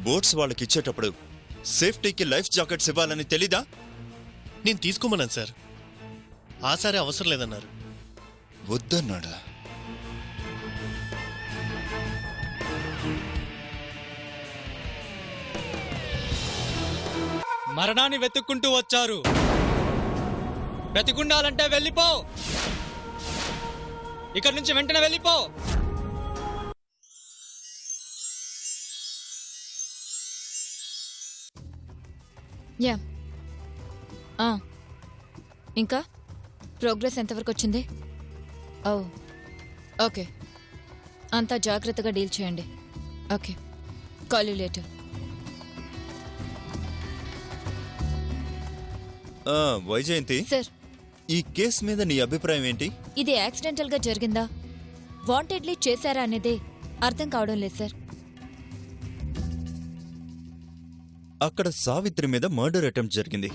Boats వాళ్ళకి ఇచ్చేటప్పుడు సేఫ్టీకి లైఫ్ జాకెట్స్ ఇవ్వాలని తెలీదా? నేను తీసుకోమన్నాను సార్. ఆసారి అవసరం లేదన్నారు. వద్దన్నాడా? మరణాన్ని వెతుక్కుంటూ వచ్చారు. బ్రతికుండాలంటే వెళ్ళిపో, ఇక్కడి నుంచి వెంటనే వెళ్ళిపో. యా ఇంకా ప్రోగ్రెస్ ఎంతవరకు వచ్చింది? ఓ ఓకే, అంతా జాగ్రత్తగా డీల్ చేయండి. Okay, call you later. Vyjayanthi, sir, ఈ కేస్ మీద నీ అభిప్రాయం ఏంటి? ఇది యాక్సిడెంటల్ గా జరిగిందా, వాంటెడ్లీ చేశారా అనేదే అర్థం కావడం లేదు సార్. అక్కడ సావిత్రి మీద మర్డర్ అటెంప్ట్ జరిగింది.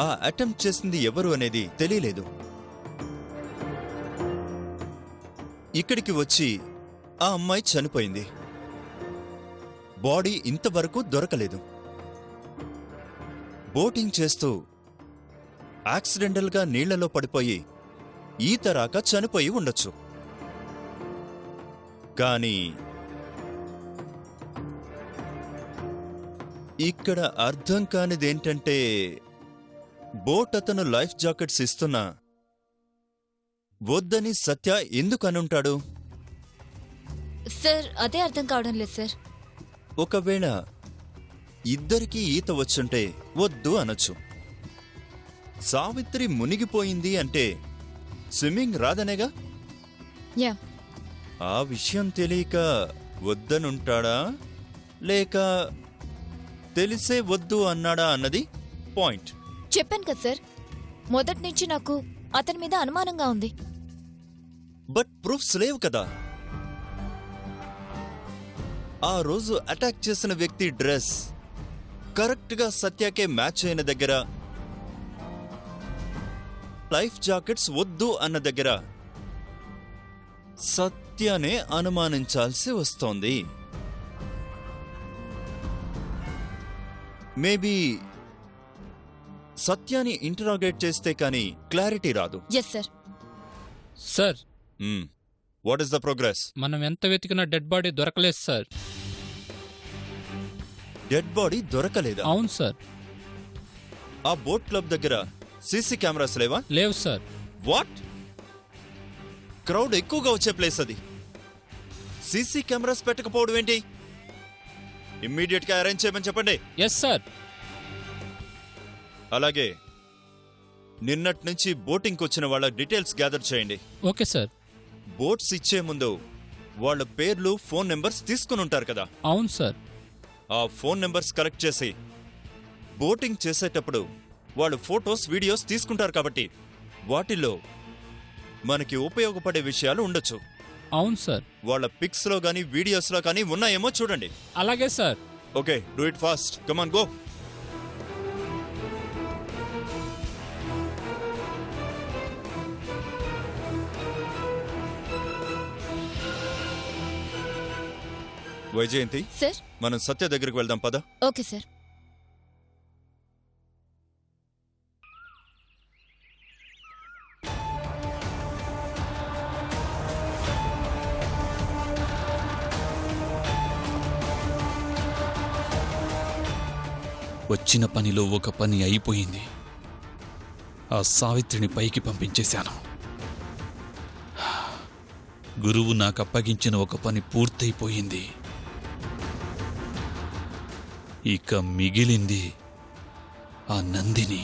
ఆ అటెంప్ట్ చేసింది ఎవరు అనేది తెలియలేదు. ఇక్కడికి వచ్చి ఆ అమ్మాయి చనిపోయింది. బాడీ ఇంతవరకు దొరకలేదు. బోటింగ్ చేస్తూ యాక్సిడెంటల్గా నీళ్లలో పడిపోయి ఈత రాక చనిపోయి ఉండొచ్చు. కానీ ఇక్కడ అర్థం కానిదేంటంటే, బోట్ అతను లైఫ్ జాకెట్స్ ఇస్తున్నా వద్దని సత్య ఎందుకు అనుంటాడు? సార్, అదే అర్థం కావడం లేదు సార్. ఒకవేళ ఇద్దరికీ ఈత వచ్చుంటే వద్దు అనొచ్చు. సావిత్రి మునిగిపోయింది అంటే స్విమ్మింగ్ రాదనేగా. యా, ఆ విషయం తెలియక వద్దనుంటాడా లేక తెలిసే వద్దు అన్నాడా అన్నది పాయింట్. చెప్పాను కదా సార్, మొదటి నుంచి నాకు అతని మీద అనుమానంగా ఉంది. బట్ ప్రూఫ్స్ లేవు కదా. ఆ రోజు అటాక్ చేసిన వ్యక్తి డ్రెస్ కరెక్ట్ గా సత్యకే మ్యాచ్ అయిన దగ్గర, లైఫ్ జాకెట్స్ వద్దు అన్న దగ్గర సత్యనే అనుమానించాల్సి వస్తోంది. మేబీ సత్యాన్ని ఇంటరాగేట్ చేస్తే కానీ క్లారిటీ రాదు. Yes sir. Sir, what is the progress? మనం ఎంత వెతికినా డెడ్ బాడీ దొరకలేదు సార్. డెడ్ బాడీ దొరకలేదా? అవును సార్. ఆ బోట్ క్లబ్ దగ్గర సీసీ కెమెరాస్ లేవా? లేవు సార్. వాట్? క్రౌడ్ ఎక్కువగా వచ్చే ప్లేస్ అది. సీసీ కెమెరాస్ పెట్టకపోవడం ఏంటి? ఇమ్మీడియట్ గా అరేంజ్ చేయమని చెప్పండి. Yes sir. అలాగే నిన్నటి నుంచి బోటింగ్ వచ్చిన వాళ్ళ డీటెయిల్స్ గ్యాదర్ చేయండి. Okay sir. బోట్స్ ఇచ్చే ముందు వాళ్ళ పేర్లు, ఫోన్ నెంబర్స్ తీసుకుని ఉంటారు కదా. అవును సార్. ఆ ఫోన్ నెంబర్స్ కలెక్ట్ చేసి బోటింగ్ చేసేటప్పుడు వాళ్ళు ఫొటోస్, వీడియోస్ తీసుకుంటారు కాబట్టి వాటిల్లో మనకి ఉపయోగపడే విషయాలు ఉండొచ్చు. అవును సార్. వాళ్ళ పిక్స్ లో గానీ వీడియోస్ లో కానీ ఉన్నాయేమో చూడండి. అలాగే sir. Okay, do it fast. Come on, go. Vyjayanthi, sir. మనం సత్య దగ్గరికి వెళ్దాం పద. Okay sir. వచ్చిన పనిలో ఒక పని అయిపోయింది. ఆ సావిత్రిని పైకి పంపించేశాను. గురువు నాకు అప్పగించిన ఒక పని పూర్తయిపోయింది. ఇక మిగిలింది ఆ నందిని.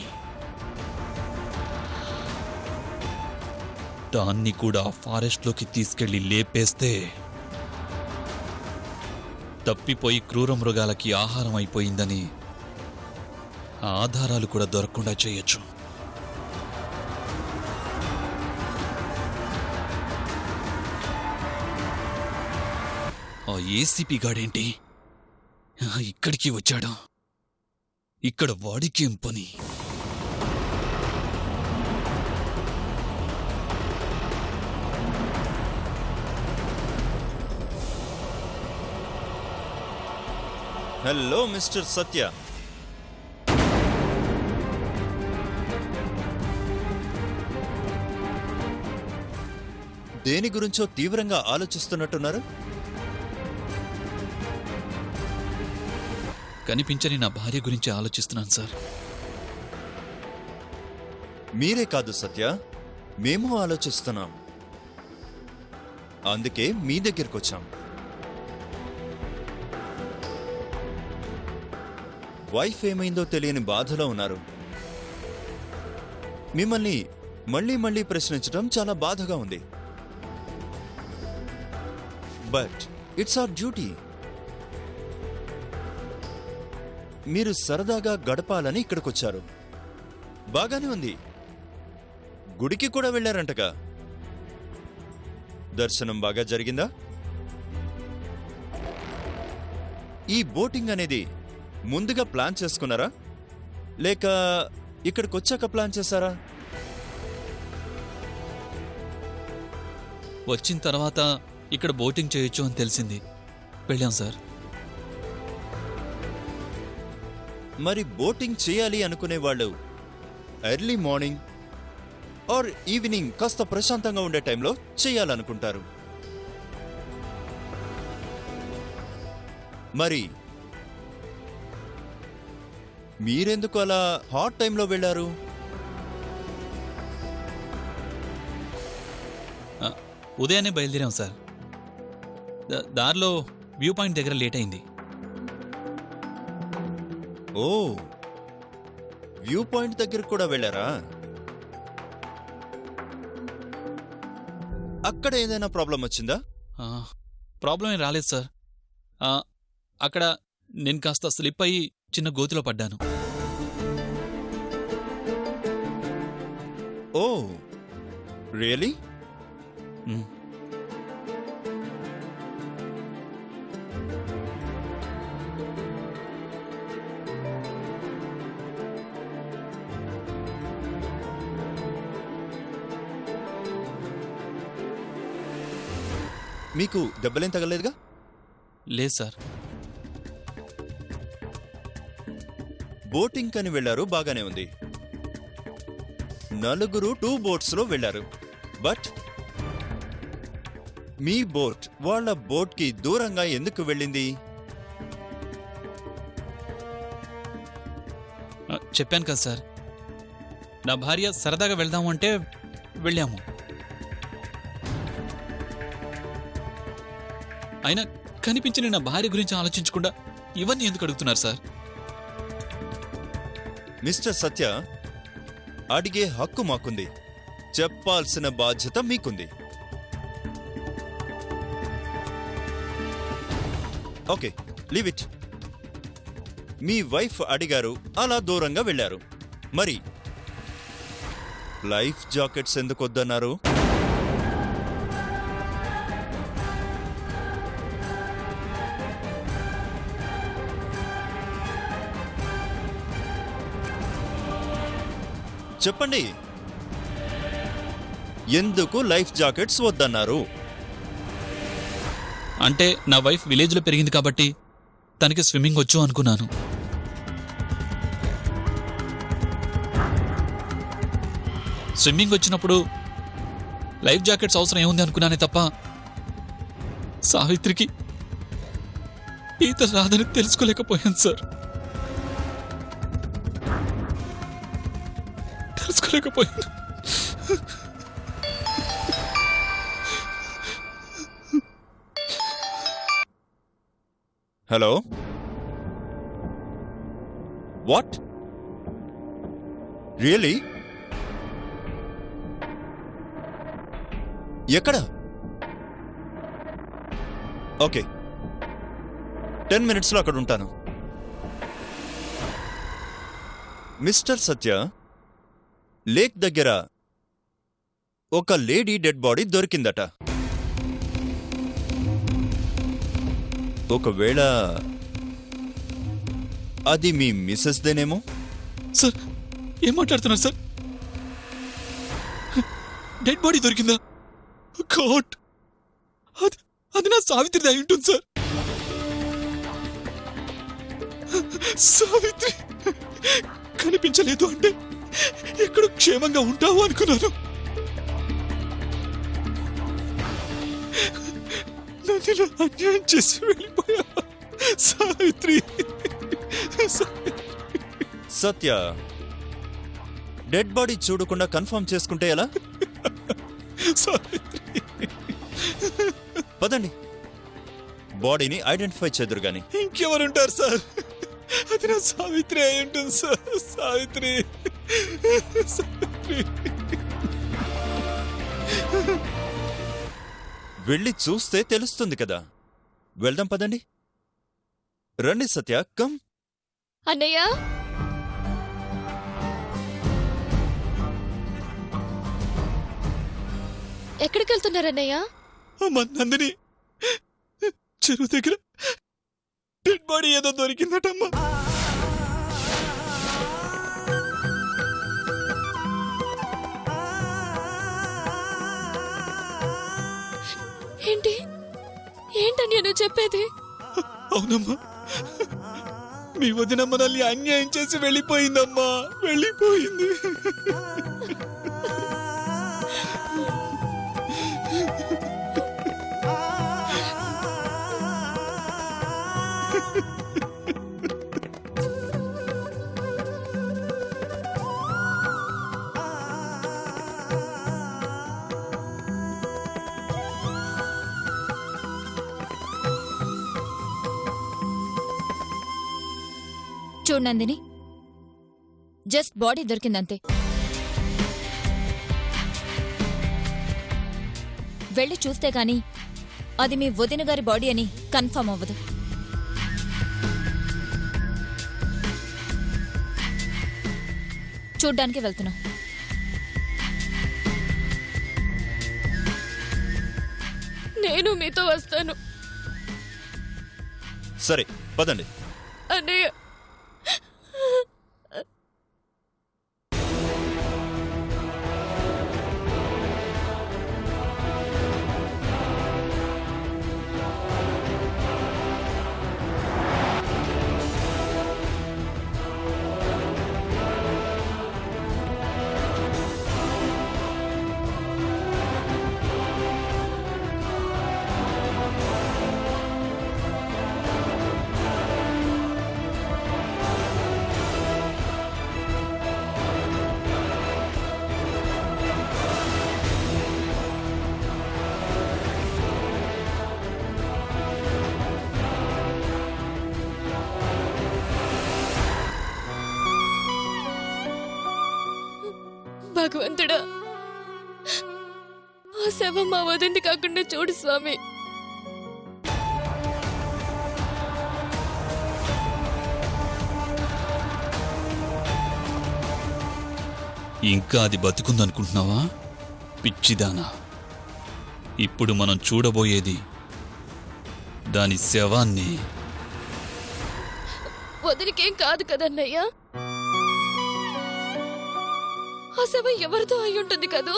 దాన్ని కూడా ఆ ఫారెస్ట్లోకి తీసుకెళ్లి లేపేస్తే తప్పిపోయి క్రూర మృగాలకి ఆహారం అయిపోయిందని ఆధారాలు కూడా దొరకకుండా చేయొచ్చు. ఆ ఏసీపీ గాడేంటి ఇక్కడికి వచ్చాడా? ఇక్కడ వాడికేం పని? హలో మిస్టర్ సత్య. దేని గురించో తీవ్రంగా ఆలోచిస్తున్నట్టున్నారు. కనిపించని నా భార్య గురించి ఆలోచిస్తున్నాను సార్. మీరే కాదు సత్య, మేము ఆలోచిస్తున్నాం. అందుకే మీ దగ్గరకొచ్చాం. వైఫ్ ఏమైందో తెలియని బాధలో ఉన్నారు. మిమ్మల్ని మళ్ళీ మళ్ళీ ప్రశ్నించడం చాలా బాధగా ఉంది. But it's our duty. మీరు సరదాగా గడపాలని ఇక్కడికొచ్చారు. బాగానే ఉంది. గుడికి కూడా వెళ్ళారంటగా. దర్శనం బాగా జరిగిందా? ఈ బోటింగ్ అనేది ముందుగా ప్లాన్ చేసుకున్నారా, లేక ఇక్కడికొచ్చాక ప్లాన్ చేశారా? వచ్చిన తర్వాత ఇక్కడ బోటింగ్ చేయొచ్చు అని తెలిసింది, వెళ్ళాం సార్. మరి బోటింగ్ చేయాలి అనుకునే వాళ్ళు ఎర్లీ మార్నింగ్ ఆర్ ఈవినింగ్ కాస్త ప్రశాంతంగా ఉండే టైంలో చేయాలనుకుంటారు. మరి మీరెందుకు అలా హాట్ టైంలో వెళ్ళారు? ఉదయాన్నే బయలుదేరాం సార్. దారిలో వ్యూ పాయింట్ దగ్గర లేట్ అయింది. ఓ, వ్యూ పాయింట్ దగ్గర కూడా వెళ్ళారా? అక్కడ ఏదైనా ప్రాబ్లం వచ్చిందా? ప్రాబ్లం ఏం రాలేదు సార్. అక్కడ నేను కాస్త స్లిప్ అయ్యి చిన్న గోతిలో పడ్డాను. Oh really? మీకు దెబ్బలేం తగలేదుగా? లేదు సార్. బోటింగ్ కని వెళ్లారు, బాగానే ఉంది. నలుగురు 2 బోట్స్లో వెళ్లారు. బట్ మీ బోట్ వాళ్ళ బోట్కి దూరంగా ఎందుకు వెళ్ళింది? చెప్పాను కదా సార్, నా భార్య సరదాగా వెళ్దాము అంటే వెళ్ళాము. అయినా కనిపించిన నా భార్య గురించి ఆలోచించకుండా ఇవన్నీ ఎందుకు అడుగుతున్నారు సార్? మిస్టర్ సత్య, అడిగే హక్కు మాకుంది, చెప్పాల్సిన బాధ్యత మీకుంది. Okay, leave it. మీ వైఫ్ అడిగారు, అలా దూరంగా వెళ్ళారు. మరి లైఫ్ జాకెట్స్ ఎందుకు వద్దన్నారు? చెప్పండి, ఎందుకు లైఫ్ జాకెట్స్ వద్దన్నారు? అంటే నా వైఫ్ విలేజ్లో పెరిగింది కాబట్టి తనకి స్విమ్మింగ్ వచ్చు అనుకున్నాను. స్విమ్మింగ్ వచ్చినప్పుడు లైఫ్ జాకెట్స్ అవసరం ఏముంది అనుకున్నానే తప్ప సావిత్రికి ఈత రాదని తెలుసుకోలేకపోయాను సార్. తెలుసుకోలేకపోయాను. Hello, what? రియలీ? ఎక్కడ? ఓకే, 10 minutesలో అక్కడ ఉంటాను. మిస్టర్ సత్య, లేక్ దగ్గర ఒక లేడీ డెడ్ బాడీ దొరికిందట. ఒకవేళ అది మీ మిస్సెస్ దేనేమో? సార్ ఏం మాట్లాడుతున్నారు సార్? డెడ్ బాడీ దొరికిందా? గాడ్, అది నా సావిత్రి అయి ఉంటుంది సార్. సావిత్రి కనిపించలేదు అంటే ఎక్కడ క్షేమంగా ఉంటావు అనుకున్నాను. నన్ను అన్యాయం చేసి వెళ్ళిపోయా సావిత్రి. సత్య, డెడ్ బాడీ చూడకుండా కన్ఫర్మ్ చేసుకుంటే ఎలా? సావిత్రి, పదండి, బాడీని ఐడెంటిఫై చేదురు గాని. ఇంకెవరుంటారు సార్? అది నా సావిత్రి అయి ఉంటుంది సార్. సావిత్రి, సావిత్రి. వెళ్ళి చూస్తే తెలుస్తుంది కదా. వెళ్దాం పదండి. రండి సత్య, కమ్. అన్నయ్య, ఎక్కడికి వెళ్తున్నారన్నయ్య? అమ్మ నందిని, చెరువు దగ్గర డెడ్ బాడీ ఏదో దొరికిందటమ్మా. ఏంటి ఏంటని నువ్వు చెప్పేది? అవునమ్మా, మీ వదిన మనల్ని అన్యాయం చేసి వెళ్ళిపోయిందమ్మా, వెళ్ళిపోయింది. చూడు నందిని, జస్ట్ బాడీ దొరికిందంతే. వెళ్ళి చూస్తే గాని అది మీ వదిన గారి బాడీ అని కన్ఫర్మ్ అవ్వదు. చూడ్డానికి వెళ్తున్నాం. నేను మీతో వస్తాను. సరే పదండి. అన్నయ్య, భగవంతుడా, ఆ శవం మా వదింది కాకుండా చూడు స్వామి. ఇంకా అది బతుకుందనుకుంటున్నావా పిచ్చిదానా? ఇప్పుడు మనం చూడబోయేది దాని శవాన్ని. వదిలికేం కాదు కదన్నయ్యా, ఆ శవం ఎవరితో అయి ఉంటుంది కదూ?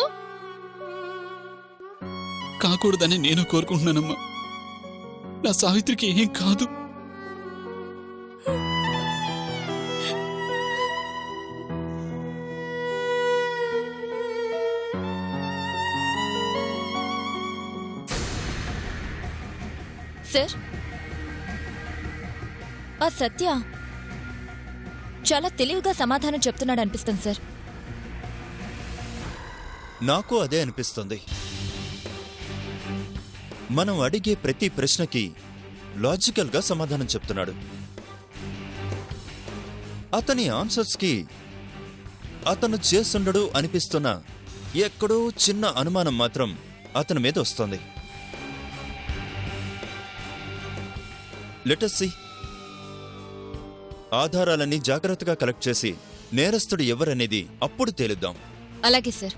కాకూడదని నేను కోరుకుంటున్నానమ్మా. నా సావిత్రికి ఏం కాదు. సార్, ఆ సత్య చాలా తెలివిగా సమాధానం చెప్తున్నాడు అనిపిస్తుంది సార్. నాకు అదే అనిపిస్తుంది. మనం అడిగే ప్రతి ప్రశ్నకి లాజికల్గా సమాధానం చెప్తున్నాడు. అతని ఆన్సర్స్కి అతను చేసుండడు అనిపిస్తున్న ఎక్కడో చిన్న అనుమానం మాత్రం అతని మీద వస్తుంది. Let us see. ఆధారాలన్నీ జాగ్రత్తగా కలెక్ట్ చేసి నేరస్తుడు ఎవరనేది అప్పుడు తేలుద్దాం. అలాగే సార్.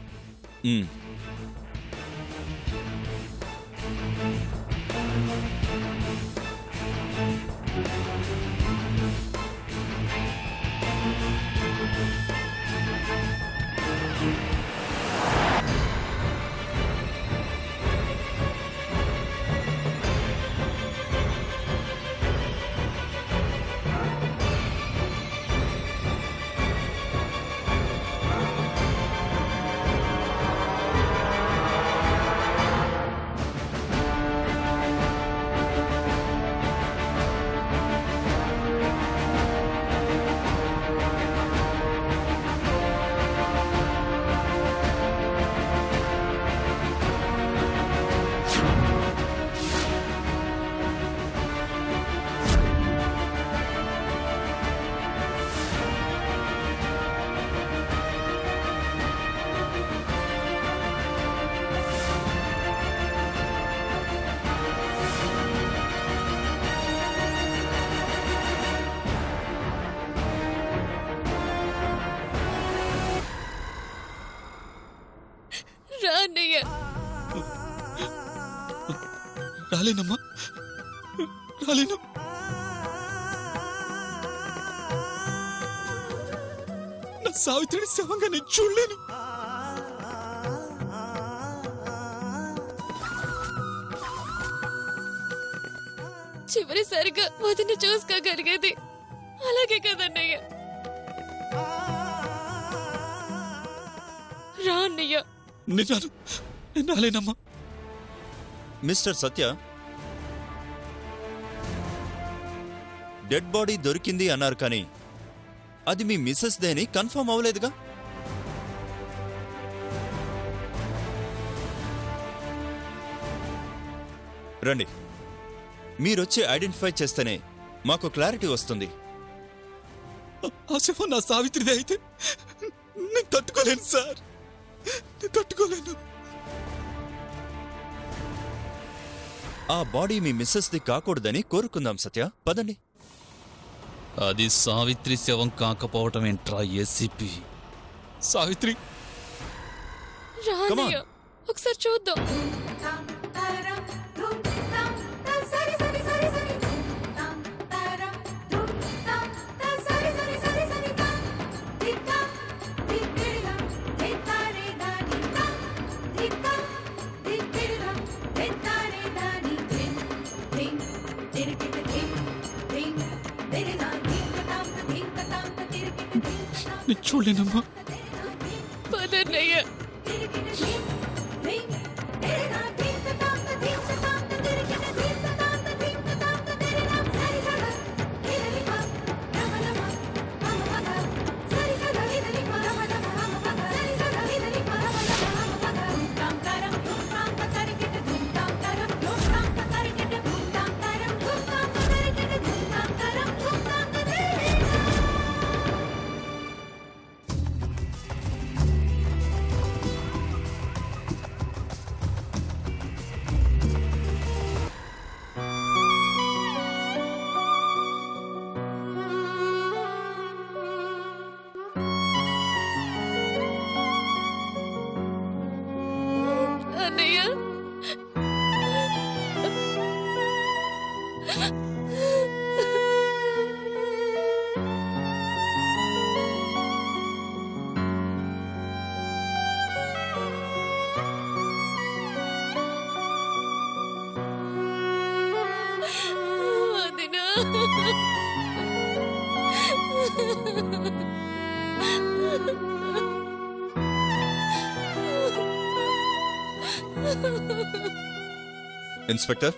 రాలేనమ్మా, రాలేను. నా సావిత్రిని శవంగా నేను చూడలేను. చివరిసారిగా వదిన చూసుకోగలిగేది అలాగే కదన్నయ్య. రా అన్నయ్య. నేను రాలేనమ్మా. మిస్టర్ సత్య, డెడ్ బాడీ దొరికింది అన్నారు కానీ అది మీ మిస్సెస్ దేని కన్ఫర్మ్ అవ్వలేదుగా? రండి, మీరొచ్చి ఐడెంటిఫై చేస్తేనే మాకు క్లారిటీ వస్తుంది. ఆ శవం నా సావిత్రిదే అయితే నేను తట్టుకోలేను సార్, నేను తట్టుకోలేను. ఆ బాడీ మీ మిస్సెస్ది కాకూడదని కోరుకుందాం సత్య, పదండి. అది సావిత్రి శవం కాకపోవటం ఏంట్రా ఏసీపీ? సావిత్రి రా అన్నయ్య, ఒకసారి చూద్దాం. నేను చూడలేనమ్మా. పదన్నయ్య. అన్నయ్య, వదినా. ఇన్స్పెక్టర్,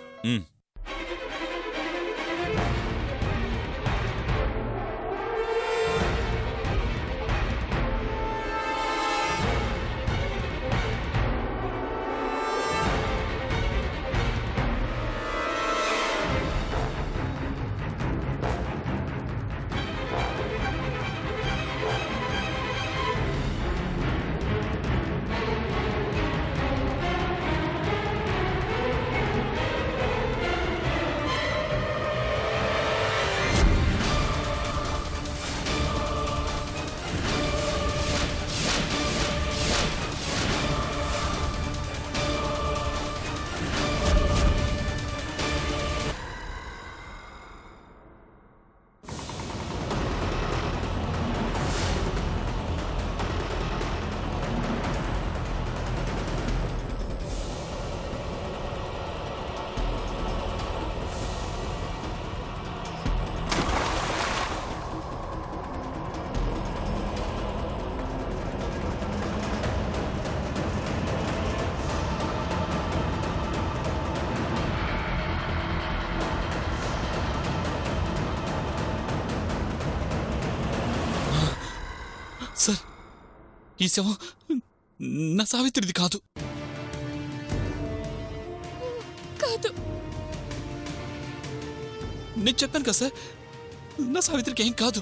సార్, ఈ శవం నా సావిత్రిది కాదు. కాదు. నేను చెప్పాను కదా సార్, నా సావిత్రికి ఏం కాదు.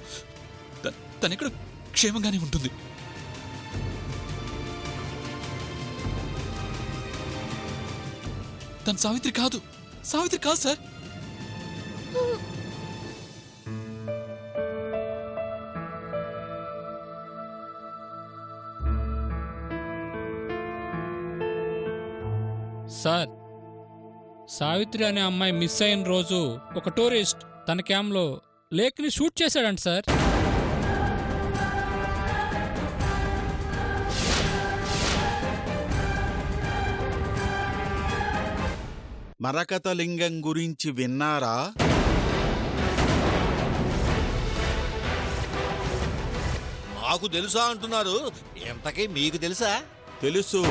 తనెక్కడ క్షేమంగానే ఉంటుంది. తన సావిత్రి కాదు, సావిత్రి కాదు సార్. సార్, సావిత్రి అనే అమ్మాయి మిస్ అయిన రోజు ఒక టూరిస్ట్ తన క్యామ్లో లేక్ని షూట్ చేశాడంట సార్. మరకతలింగం గురించి విన్నారా? మాకు తెలుసా అంటున్నారు, ఎంతకీ మీకు తెలుసా? తెలుసు.